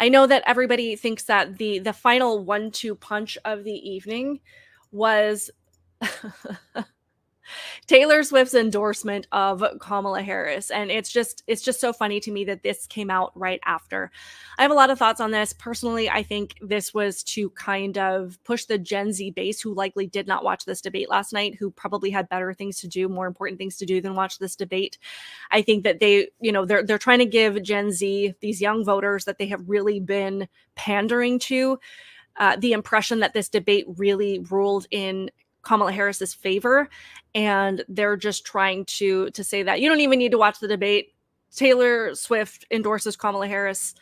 I know that everybody thinks that the final 1-2 punch of the evening was Taylor Swift's endorsement of Kamala Harris. And it's just so funny to me that this came out right after. I have a lot of thoughts on this. Personally, I think this was to kind of push the Gen Z base who likely did not watch this debate last night, who probably had better things to do, more important things to do than watch this debate. I think that they're trying to give Gen Z, these young voters that they have really been pandering to, the impression that this debate really ruled in Kamala Harris's favor, and they're just trying to say that you don't even need to watch the debate. Taylor Swift endorses Kamala Harris,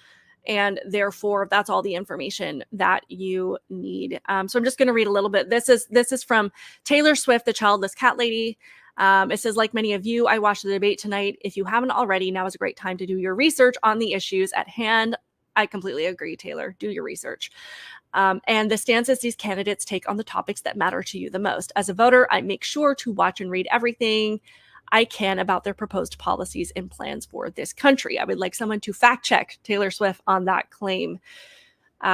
and therefore that's all the information that you need. So I'm just going to read a little bit. This is from Taylor Swift, the childless cat lady. It says, like many of you, I watched the debate tonight. If you haven't already, now is a great time to do your research on the issues at hand. I completely agree, Taylor. Do your research. And the stances these candidates take on the topics that matter to you the most. As a voter, I make sure to watch and read everything I can about their proposed policies and plans for this country. I would like someone to fact check Taylor Swift on that claim.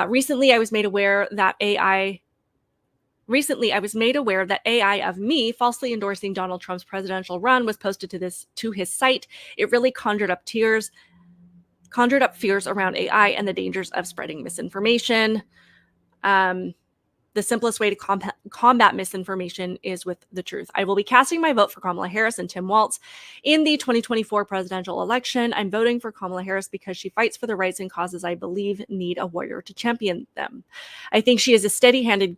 Recently, I was made aware that AI of me falsely endorsing Donald Trump's presidential run was posted to his site. It really conjured up fears around AI and the dangers of spreading misinformation. The simplest way to combat misinformation is with the truth. I will be casting my vote for Kamala Harris and Tim Walz in the 2024 presidential election. I'm voting for Kamala Harris because she fights for the rights and causes I believe need a warrior to champion them. I think she is a steady-handed,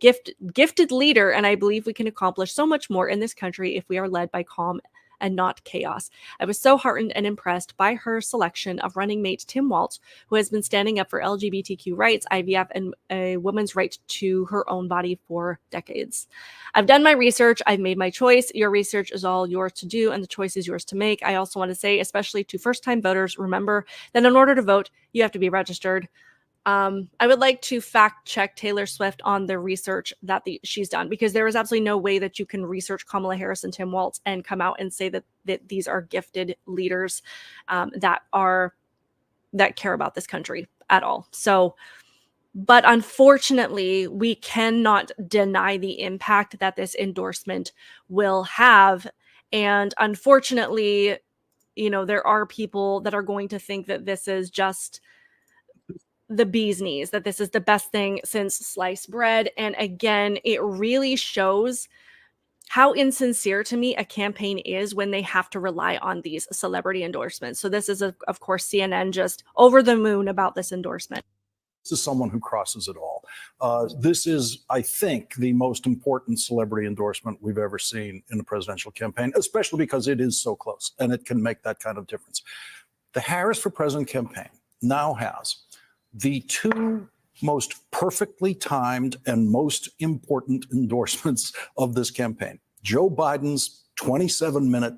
gifted leader, and I believe we can accomplish so much more in this country if we are led by calm and not chaos. I was so heartened and impressed by her selection of running mate Tim Walz, who has been standing up for LGBTQ rights, IVF, and a woman's right to her own body for decades. I've done my research. I've made my choice. Your research is all yours to do, and the choice is yours to make. I also want to say, especially to first-time voters, remember that in order to vote, you have to be registered. I would like to fact check Taylor Swift on the research that she's done, because there is absolutely no way that you can research Kamala Harris and Tim Walz and come out and say that these are gifted leaders that care about this country at all. So, but unfortunately, we cannot deny the impact that this endorsement will have. And unfortunately, there are people that are going to think that this is just the bee's knees, that this is the best thing since sliced bread. And again, it really shows how insincere to me a campaign is when they have to rely on these celebrity endorsements. So this is, of course, CNN just over the moon about this endorsement. This is someone who crosses it all. This is, I think, the most important celebrity endorsement we've ever seen in a presidential campaign, especially because it is so close and it can make that kind of difference. The Harris for President campaign now has the two most perfectly timed and most important endorsements of this campaign. Joe Biden's 27-minute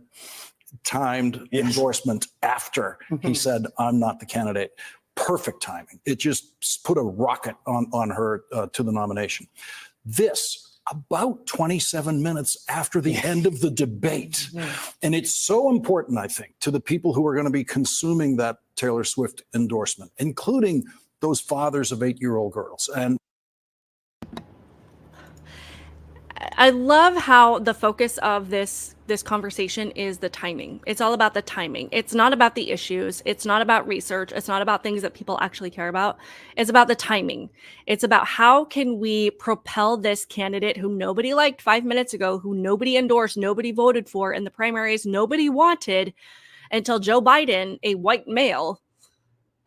timed endorsement after he said, I'm not the candidate. Perfect timing. It just put a rocket on her to the nomination. This about 27 minutes after the end of the debate. And it's so important, I think, to the people who are going to be consuming that Taylor Swift endorsement, including those fathers of 8-year-old girls. And I love how the focus of this conversation is the timing. It's all about the timing. It's not about the issues. It's not about research. It's not about things that people actually care about. It's about the timing. It's about how can we propel this candidate who nobody liked 5 minutes ago, who nobody endorsed, nobody voted for in the primaries, nobody wanted, until Joe Biden, a white male,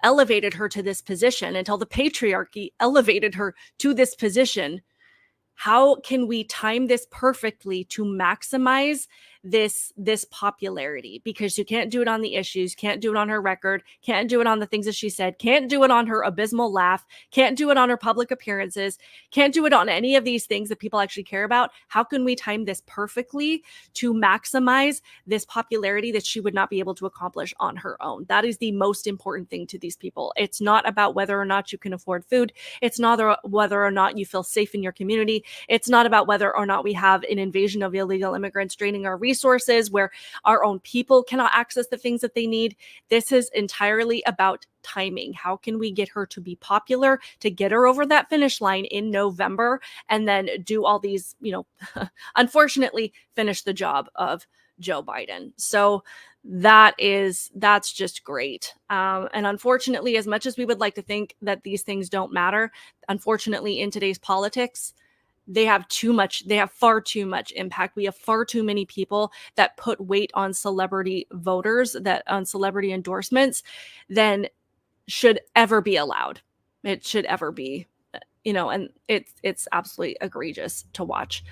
elevated her to this position, until the patriarchy elevated her to this position. How can we time this perfectly to maximize this popularity? Because you can't do it on the issues, can't do it on her record, can't do it on the things that she said, can't do it on her abysmal laugh, can't do it on her public appearances, can't do it on any of these things that people actually care about. How can we time this perfectly to maximize this popularity that she would not be able to accomplish on her own? That is the most important thing to these people. It's not about whether or not you can afford food. It's not whether or not you feel safe in your community. It's not about whether or not we have an invasion of illegal immigrants draining our resources. resources, where our own people cannot access the things that they need. This is entirely about timing. How can we get her to be popular, to get her over that finish line in November, and then do all these, unfortunately, finish the job of Joe Biden. So that's just great. And unfortunately, as much as we would like to think that these things don't matter, unfortunately, in today's politics, they have far too much impact. We have far too many people that put weight on celebrity voters, that on celebrity endorsements, than should ever be allowed. It should ever be, and it's absolutely egregious to watch.